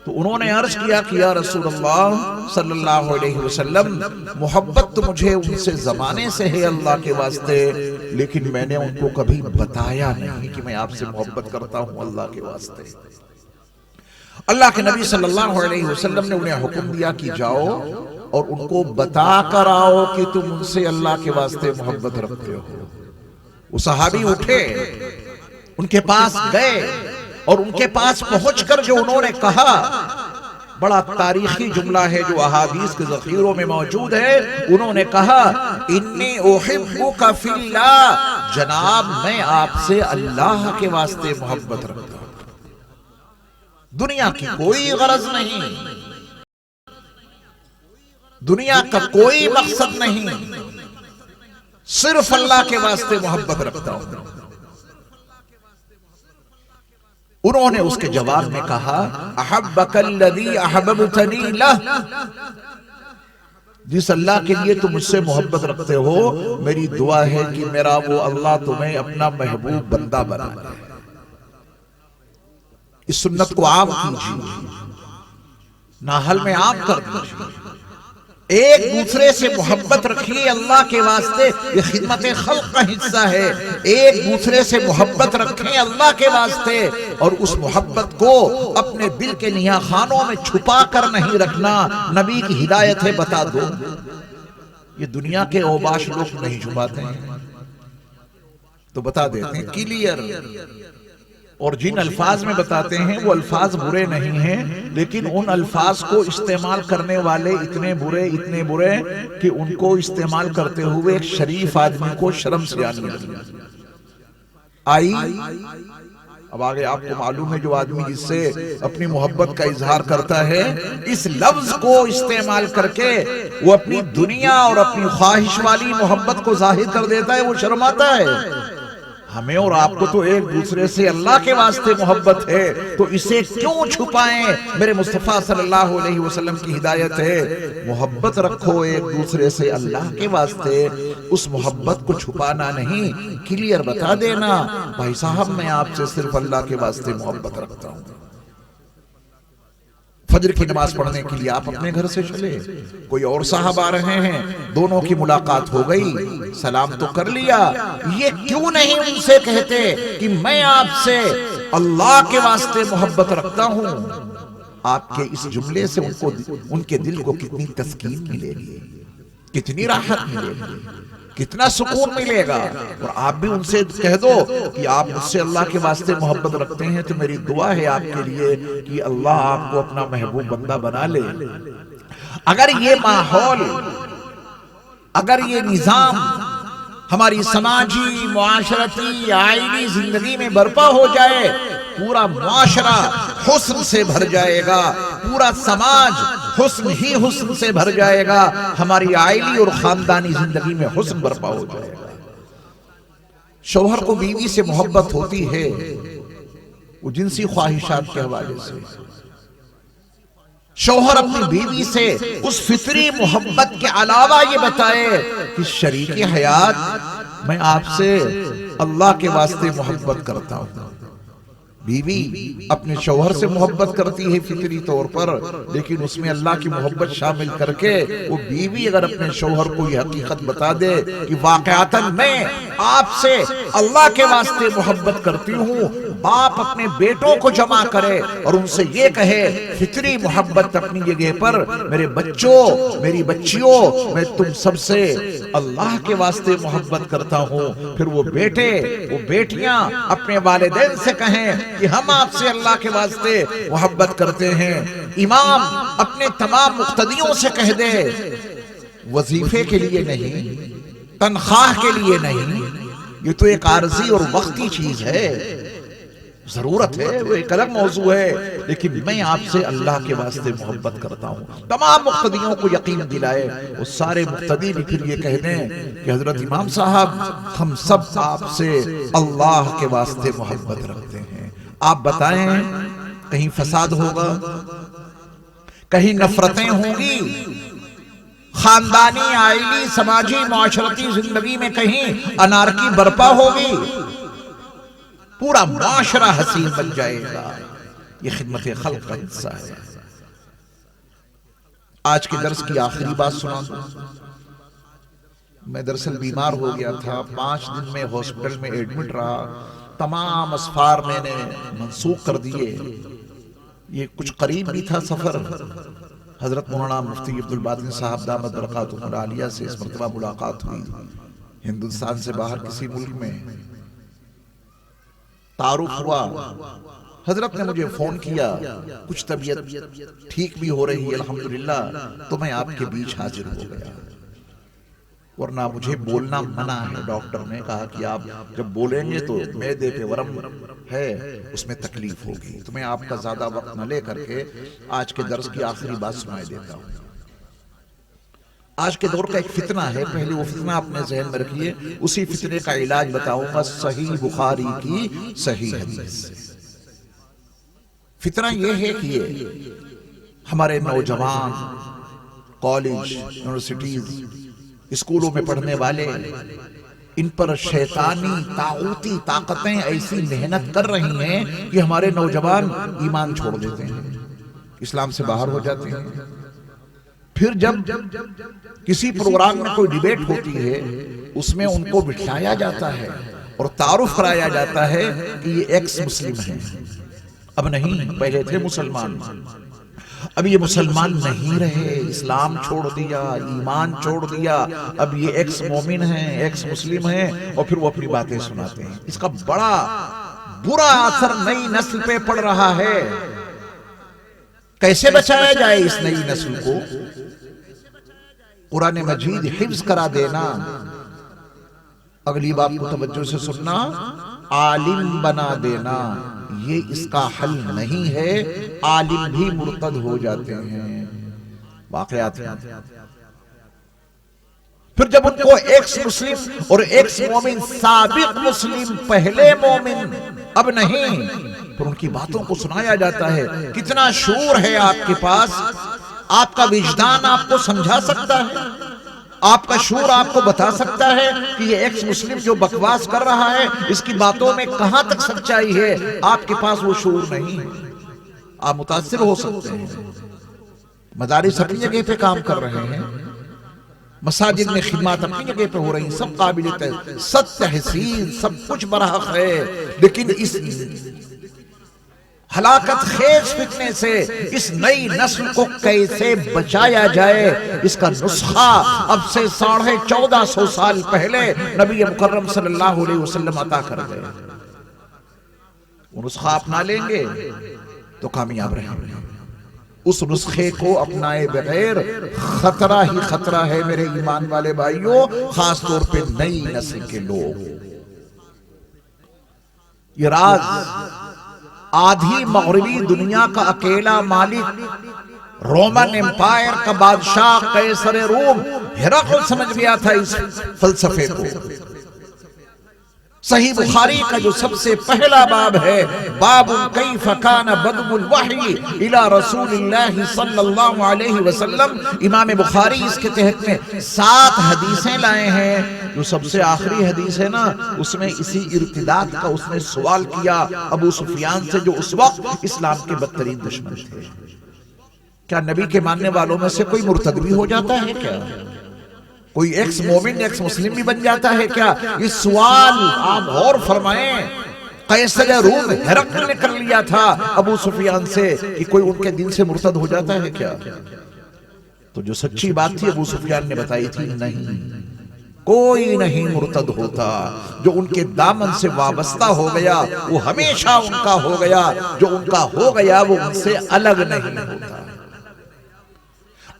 تو انہوں نے عرض کیا کہ یا رسول اللہ صلی اللہ علیہ وسلم، محبت تو مجھے ان سے زمانے سے ہے اللہ کے واسطے، لیکن میں نے ان کو کبھی بتایا نہیں کہ میں آپ سے محبت کرتا ہوں اللہ کے واسطے۔ اللہ کے نبی صلی اللہ علیہ وسلم نے انہیں حکم دیا کہ جاؤ اور ان کو بتا کر آؤ کہ تم ان سے اللہ کے واسطے محبت رکھتے ہو۔ وہ صحابی اٹھے، ان کے پاس گئے اور ان کے پاس پہنچ کر جو انہوں نے کہا، بڑا تاریخی جملہ ہے جو احادیث کے ذخیروں میں موجود ہے۔ انہوں نے کہا انی احبک فی اللہ، جناب میں آپ سے اللہ کے واسطے محبت رکھتا ہوں، دنیا کی کوئی غرض نہیں، دنیا کا کوئی مقصد نہیں، صرف اللہ کے واسطے محبت رکھتا ہوں۔ انہوں نے اس کے جواب میں کہا احبک الذی احببتنی لہ، جس اللہ کے لیے تم مجھ سے محبت رکھتے ہو میری دعا ہے کہ میرا وہ اللہ تمہیں اپنا محبوب بندہ بنا لے۔ اس سنت کو عام کیجیے، ناحل میں عام کر دیجیے، ایک دوسرے سے محبت رکھیے اللہ کے واسطے، یہ خدمت خلق کا حصہ ہے۔ ایک دوسرے سے محبت رکھیں اللہ کے واسطے، اور اس محبت کو اپنے دل کے نہا خانوں میں چھپا کر نہیں رکھنا۔ نبی کی ہدایت ہے بتا دو، یہ دنیا کے اوباش لوگ نہیں چھپاتے ہیں تو بتا دیتے ہیں کلیئر، اور جن الفاظ میں بتاتے ہیں وہ الفاظ برے نہیں ہیں، لیکن ان الفاظ کو استعمال کرنے والے اتنے برے کہ ان کو استعمال کرتے ہوئے ایک شریف آدمی کو شرم سے آئی۔ اب آگے آپ کو معلوم ہے جو آدمی جس سے اپنی محبت کا اظہار کرتا ہے، اس لفظ کو استعمال کر کے وہ اپنی دنیا اور اپنی خواہش والی محبت کو ظاہر کر دیتا ہے، وہ شرماتا ہے۔ ہمیں اور آپ کو تو ایک دوسرے سے اللہ کے واسطے محبت ہے، تو اسے کیوں چھپائیں؟ میرے مصطفیٰ صلی اللہ علیہ وسلم کی ہدایت ہے محبت رکھو ایک دوسرے سے اللہ کے واسطے، اس محبت کو چھپانا نہیں، کلیئر بتا دینا بھائی صاحب میں آپ سے صرف اللہ کے واسطے محبت رکھتا ہوں۔ فجر کی نماز پڑھنے کے لیے آپ اپنے گھر سے چلے، کوئی اور صاحب آ رہے ہیں، دونوں کی ملاقات ہو گئی، سلام تو کر لیا، یہ کیوں نہیں ان سے کہتے کہ میں آپ سے اللہ کے واسطے محبت رکھتا ہوں؟ آپ کے اس جملے سے ان کے دل کو کتنی تسکین ملے گی، کتنی راحت ملے گی، کتنا سکون ملے گا۔ اور آپ بھی ان سے کہہ دو کہ آپ مجھ سے اللہ کے واسطے محبت رکھتے ہیں، تو میری دعا ہے آپ کے لیے کہ اللہ آپ کو اپنا محبوب بندہ بنا لے۔ اگر یہ ماحول، اگر یہ نظام ہماری سماجی، معاشرتی، آئینی زندگی میں برپا ہو جائے، پورا معاشرہ حسن سے بھر جائے گا، پورا سماج حسن ہی حسن سے بھر جائے گا، ہماری عائلی اور خاندانی زندگی میں حسن برپا ہو جائے گا۔ شوہر کو بیوی سے محبت ہوتی ہے وہ جنسی خواہشات کے حوالے سے، شوہر اپنی بیوی سے اس فطری محبت کے علاوہ یہ بتائے کہ شریک حیات میں آپ سے اللہ کے واسطے محبت کرتا ہوں، بیوی اپنے شوہر سے محبت کرتی ہے فطری طور پر، لیکن اس میں اللہ کی محبت شامل کر کے وہ بیوی اگر اپنے شوہر کو یہ حقیقت بتا دے کہ واقعتاً میں آپ سے اللہ کے واسطے محبت کرتی ہوں، باپ اپنے بیٹوں کو جمع کرے اور ان سے یہ کہے فطری محبت اپنی جگہ پر، میرے بچوں میری بچیوں میں تم سب سے اللہ کے واسطے محبت کرتا ہوں، پھر وہ بیٹے وہ بیٹیاں اپنے والدین سے کہیں کہ ہم آپ سے اللہ کے واسطے محبت کرتے ہیں، امام اپنے تمام مقتدیوں سے کہہ دے وظیفے کے لیے نہیں، تنخواہ کے لیے نہیں، یہ تو ایک عارضی اور وقتی چیز ہے، ضرورت ہے، وہ ایک الگ موضوع ہے، لیکن میں آپ سے اللہ کے واسطے محبت کرتا ہوں۔ تمام مقتدیوں کو یقین دلائے، وہ سارے مقتدی بھی پھر یہ کہہ دیں کہ حضرت امام صاحب ہم سب آپ سے اللہ کے واسطے محبت رکھتے ہیں، آپ بتائیں کہیں فساد ہوگا، کہیں نفرتیں ہوں گی، خاندانی عائلی سماجی معاشرتی زندگی میں کہیں انارکی برپا ہوگی، پورا معاشرہ حسین بن جائے گا، یہ خدمت خلق کا حصہ ہے۔ آج کے درس کی آخری بات سنا دوں، میں دراصل بیمار ہو گیا تھا، 5 دن میں ہاسپٹل میں ایڈمٹ رہا، تمام اسفار میں نے منسوخ کر دیے، یہ کچھ قریب بھی تھا سفر، حضرت مولانا مفتی عبدالباطن صاحب دامت برکاتہ العالیہ سے اس مرتبہ ملاقات ہوئی، ہندوستان سے باہر کسی ملک میں تعارف ہوا، حضرت نے مجھے فون کیا، کچھ طبیعت ٹھیک بھی ہو رہی ہے الحمدللہ، تو میں آپ کے بیچ حاضر ہو گیا، ورنہ مجھے بولنا منع ہے، ڈاکٹر نے کہا کہ آپ جب بولیں گے تو معدے پہ ورم ہے، اس میں تکلیف ہوگی، تو میں آپ کا زیادہ وقت نہ لے کر کے آج کے درس کی آخری بات سنائے دیتا ہوں۔ آج کے دور کا ایک فتنہ ہے، پہلے وہ فتنہ اپنے ذہن میں رکھیے، اسی فتنے کا علاج بتاؤں گا صحیح بخاری کی صحیح حدیث سے۔ فتنہ یہ ہے کہ ہمارے نوجوان کالج یونیورسٹیز اسکولوں میں پڑھنے والے، ان پر شیطانی طاغوتی طاقتیں ایسی محنت کر رہی ہیں کہ ہمارے نوجوان ایمان چھوڑ دیتے ہیں، اسلام سے باہر ہو جاتے ہیں۔ پھر جب کسی پروگرام میں کوئی ڈیبیٹ ہوتی ہے، اس میں ان کو بٹھایا جاتا ہے اور تعارف کرایا جاتا ہے کہ یہ ایکس مسلم ہیں، اب نہیں، پہلے تھے مسلمان، اب یہ مسلمان نہیں رہے، اسلام چھوڑ دیا، ایمان چھوڑ دیا، اب یہ ایکس مومن ہیں، ایکس مسلم ہیں، اور پھر وہ اپنی باتیں سناتے ہیں۔ اس کا بڑا برا اثر نئی نسل پہ پڑ رہا ہے، کیسے بچایا جائے اس نئی نسل کو؟ قرآن مجید حفظ کرا دینا، اگلی بات کو توجہ سے سننا، عالم بنا دینا، یہ اس کا حل نہیں ہے، عالم بھی مرتد ہو جاتے ہیں، واقعات ہیں۔ پھر جب ان کو ایکس مسلم اور ایکس مومن، سابق مسلم پہلے مومن، اب نہیں، پھر ان کی باتوں کو سنایا جاتا ہے، کتنا شعور ہے آپ کے پاس، آپ کا وجدان آپ کو سمجھا سکتا ہے، آپ کا شعور آپ کو بتا سکتا ہے کہ یہ ایکس مسلم جو بکواس کر رہا ہے اس کی باتوں میں کہاں تک سچائی ہے، آپ کے پاس وہ شعور نہیں ہے، آپ متاثر ہو سکتے ہیں۔ مدارس اپنی جگہ پہ کام کر رہے ہیں، مساجد میں خدمات اپنی جگہ پہ ہو رہی ہیں، سب قابل تحسین، سب کچھ برحق ہے، لیکن اس ہلاکت خیز فتنے سے اس نئی نسل کو کیسے بچایا جائے، اس کا نسخہ اب سے 1450 سال پہلے نبی مکرم صلی اللہ علیہ وسلم عطا کر گئے، وہ نسخہ اپنا لیں گے تو کامیاب رہیں گے، اس نسخے کو اپنائے بغیر خطرہ ہی خطرہ ہے میرے ایمان والے بھائیوں، خاص طور پہ نئی نسل کے لوگ۔ یہ راز آدھی مغربی دنیا کا اکیلا مالک، رومن امپائر کا بادشاہ قیصر روم ہرقل سمجھ گیا تھا اس فلسفے کو، صحیح بخاری کا جو سب سے پہلا باب ہے، باب کیف کان بدء الوحی الی رسول اللہ صلی اللہ علیہ وسلم، امام بخاری اس کے تحت میں 7 حدیثیں لائے ہیں۔ جو سب سے آخری حدیث ہے نا، اس میں اسی ارتداد کا اس نے سوال کیا ابو سفیان سے، جو اس وقت اسلام کے بدترین دشمن تھے۔ کیا نبی کے ماننے والوں میں سے کوئی مرتد بھی ہو جاتا ہے کیا؟ کوئی ایکس مومن ایکس مسلم بھی بن جاتا ہے کیا؟ یہ سوال آپ غور فرمائیں۔ قیصر روم ہرقل نے کر لیا تھا ابو سفیان سے کہ کوئی ان کے دین سے مرتد ہو جاتا ہے کیا؟ تو جو سچی بات تھی ابو سفیان نے بتائی تھی، نہیں، کوئی نہیں مرتد ہوتا۔ جو ان کے دامن سے وابستہ ہو گیا وہ ہمیشہ ان کا ہو گیا، جو ان کا ہو گیا وہ ان سے الگ نہیں ہوتا۔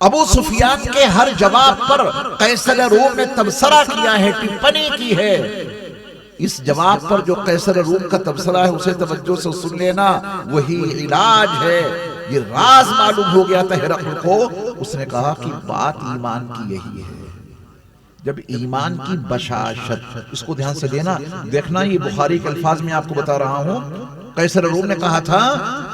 ابو سفیان کے ہر جواب پر قیصر روم نے تبصرہ کیا ہے، ٹپنی کی ہے۔ اس جواب پر جو قیصر روم کا تبصرہ ہے اسے توجہ سے سن لینا، وہی علاج ہے۔ یہ راز معلوم ہو گیا تھا ہرقل کو۔ اس نے کہا کہ بات ایمان کی یہی ہے، جب ایمان کی بشاشت، اس کو دھیان سے دیکھنا، یہ بخاری کے الفاظ میں آپ کو بتا رہا ہوں۔ قیصر روم نے کہا تھا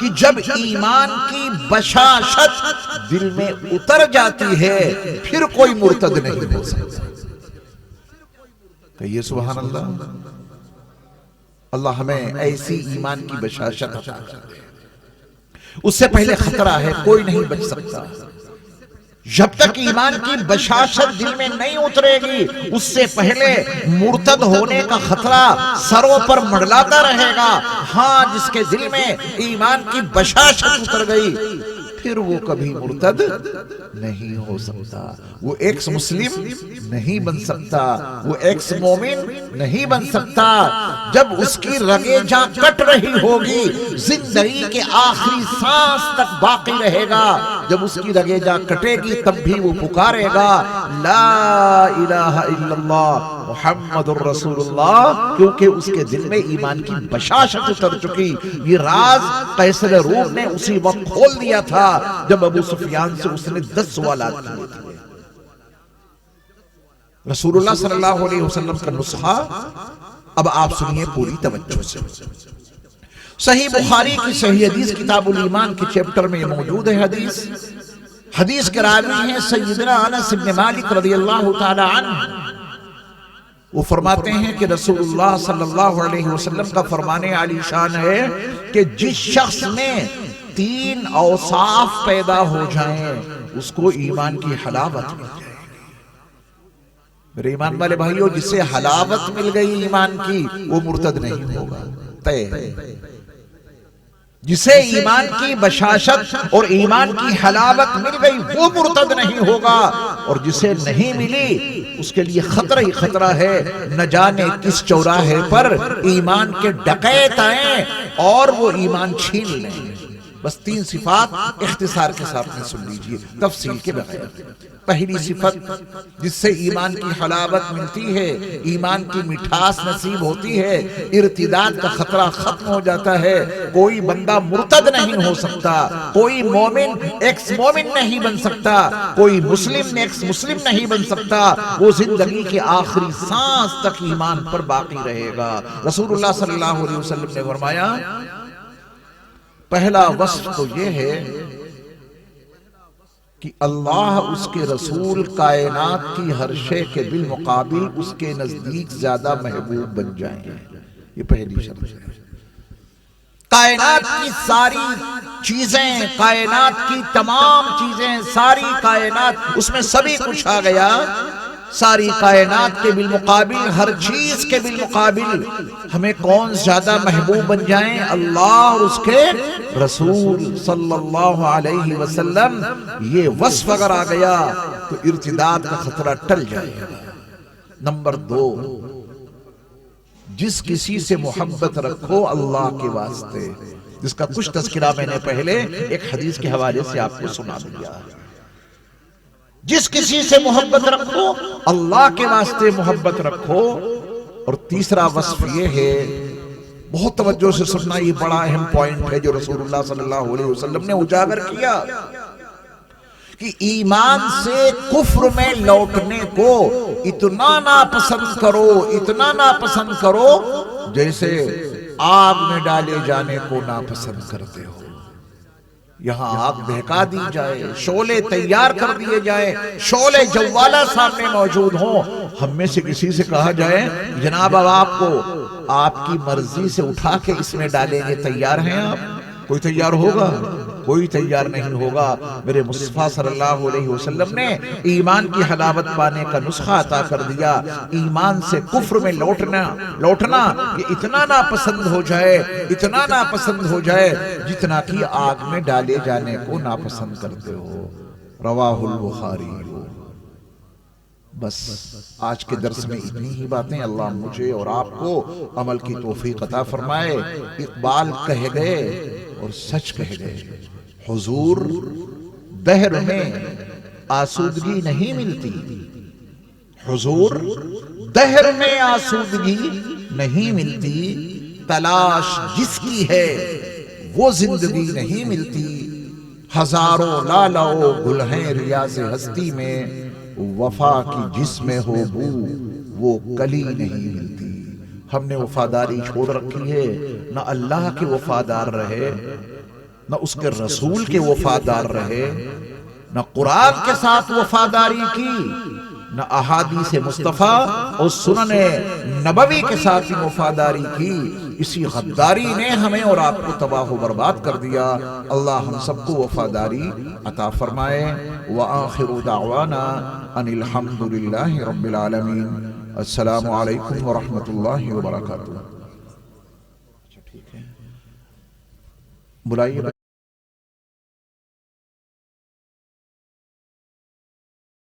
کہ جب ایمان کی بشاشت دل میں اتر جاتی ہے پھر کوئی مرتد نہیں ہو سکتا۔ کہیے سبحان اللہ۔ اللہ ہمیں ایسی ایمان کی بشاشت عطا کرے۔ اس سے پہلے خطرہ ہے، کوئی نہیں بچ سکتا۔ جب تک ایمان کی بشاشت دل میں نہیں اترے گی، اس سے پہلے مرتد ہونے کا خطرہ سروں پر منڈلاتا رہے گا۔ ہاں، جس کے دل میں ایمان کی بشاشت اتر گئی پھر وہ کبھی مرتد نہیں ہو سکتا، وہ ایکس مسلم نہیں بن سکتا، وہ ایکس مومن نہیں بن سکتا۔ جب اس کی رگیں جاں کٹ رہی ہوگی، زندگی کے آخری سانس تک باقی رہے گا۔ جب اس کی رگیں جاں کٹے گی تب بھی وہ پکارے گا لا الہ الا اللہ محمد الرسول اللہ، کیونکہ اس کے دل میں ایمان کی بشاشت اتر چکی۔ یہ راز قیصر روم نے اسی وقت کھول دیا تھا جب ابو سفیان سے اس نے 10 سوالات کیے تھے۔ رسول اللہ صلی اللہ علیہ وسلم کا نسخہ اب آپ سنیے پوری توجہ سے۔ صحیح بخاری کی صحیح حدیث کتاب الایمان کے چیپٹر میں یہ موجود ہے۔ حدیث کے راوی ہیں سیدنا انس بن مالک رضی اللہ تعالی عنہ۔ وہ فرماتے ہیں کہ رسول اللہ صلی اللہ علیہ وسلم کا فرمان عالی شان ہے کہ جس شخص میں 3 اوصاف پیدا ہو جائیں اس کو ایمان کی حلاوت مل جائے۔ میرے ایمان والے بھائیو، جسے حلاوت مل گئی ایمان کی وہ مرتد نہیں ہوگا، طے ہے۔ جسے ایمان کی بشاشت اور ایمان کی حلاوت مل گئی وہ مرتد نہیں ہوگا، اور جسے نہیں ملی اس کے لیے خطرہ ہی خطرہ ہے۔ نہ جانے کس چوراہے پر ایمان کے ڈکیت آئیں اور وہ ایمان چھین لیں۔ بس 3 صفات اختصار کے ساتھ میں سن لیجئے تفصیل کے بغیر۔ پہلی صفت جس سے ایمان کی حلاوت ملتی ہے، ایمان کی مٹھاس نصیب ہوتی ہے، ارتداد کا خطرہ ختم ہو جاتا ہے۔ کوئی بندہ مرتد نہیں ہو سکتا، کوئی مومن ایکس مومن نہیں بن سکتا، کوئی مسلم ایکس مسلم نہیں بن سکتا۔ وہ زندگی کے آخری سانس تک ایمان پر باقی رہے گا۔ رسول اللہ صلی اللہ علیہ وسلم نے فرمایا پہلا وصف تو یہ ہے کہ اللہ اس کے رسول کائنات کی ہر شے کے بالمقابل اس کے نزدیک زیادہ محبوب بن جائیں۔ یہ پہلی شرط ہے۔ کائنات کی ساری چیزیں، کائنات کی تمام چیزیں، ساری کائنات، اس میں سبھی کچھ آ گیا۔ ساری کائنات کے بالمقابل، ہر چیز کے بالمقابل ہمیں کون زیادہ محبوب بن جائیں؟ اللہ اور اس کے رسول صلی اللہ علیہ وسلم۔ یہ وصف اگر آ گیا تو ارتداد کا خطرہ ٹل جائے گا۔ نمبر 2، جس کسی سے محبت رکھو اللہ کے واسطے، جس کا کچھ تذکرہ میں نے پہلے ایک حدیث کے حوالے سے آپ کو سنا دیا۔ جس کسی سے محبت رکھو اللہ کے واسطے محبت رکھو۔ اور تیسرا وصف یہ ہے، بہت توجہ سے سننا، یہ بڑا اہم پوائنٹ ہے جو رسول اللہ صلی اللہ علیہ وسلم نے اجاگر کیا، کہ ایمان سے کفر میں لوٹنے کو اتنا ناپسند کرو، اتنا ناپسند کرو جیسے آگ میں ڈالے جانے کو ناپسند کرتے ہو۔ یہاں آگ بہکا دی جائے، شعلے تیار کر دیے جائیں، شعلے جوالہ سامنے موجود ہوں، ہم میں سے کسی سے کہا جائے جناب اب آپ کو آپ کی مرضی سے اٹھا کے اس میں ڈالیں گے، تیار ہیں آپ؟ کوئی تیار ہوگا؟ کوئی تیار نہیں ہوگا۔ میرے مصطفیٰ صلی اللہ علیہ وسلم نے ایمان کی حلاوت پانے کا نسخہ عطا کر دیا۔ ایمان سے کفر میں لوٹنا یہ اتنا ناپسند ہو جائے، اتنا ناپسند ہو جائے جتنا کہ آگ میں ڈالے جانے کو ناپسند کرتے ہو۔ رواہ البخاری۔ بس آج کے درس میں اتنی ہی باتیں۔ اللہ مجھے اور آپ کو عمل کی توفیق عطا فرمائے۔ اقبال کہہ گئے اور سچ کہہ گئے، حضور دہر میں آسودگی نہیں ملتی، حضور دہر میں آسودگی نہیں ملتی، تلاش جس کی ہے وہ زندگی نہیں ملتی، ہزاروں لالہ و گل ہیں ریاض ہستی میں، وفا کی جس میں ہو بو وہ کلی نہیں ملتی۔ ہم نے وفاداری چھوڑ رکھی ہے، نہ اللہ کے وفادار رہے، نہ اس کے رسول کے وفادار رہے، نہ قرآن کے ساتھ وفاداری کی، نہ احادیث مصطفیٰ اور سنن نبوی کے ساتھ وفاداری کی۔ اسی غداری نے ہمیں اور آپ کو تباہ و برباد کر دیا۔ اللہ ہم سب کو وفاداری عطا فرمائے۔ وآخر دعوانا ان الحمد للہ رب العالمین۔ السلام علیکم ورحمۃ اللہ وبرکاتہ۔ بلائیے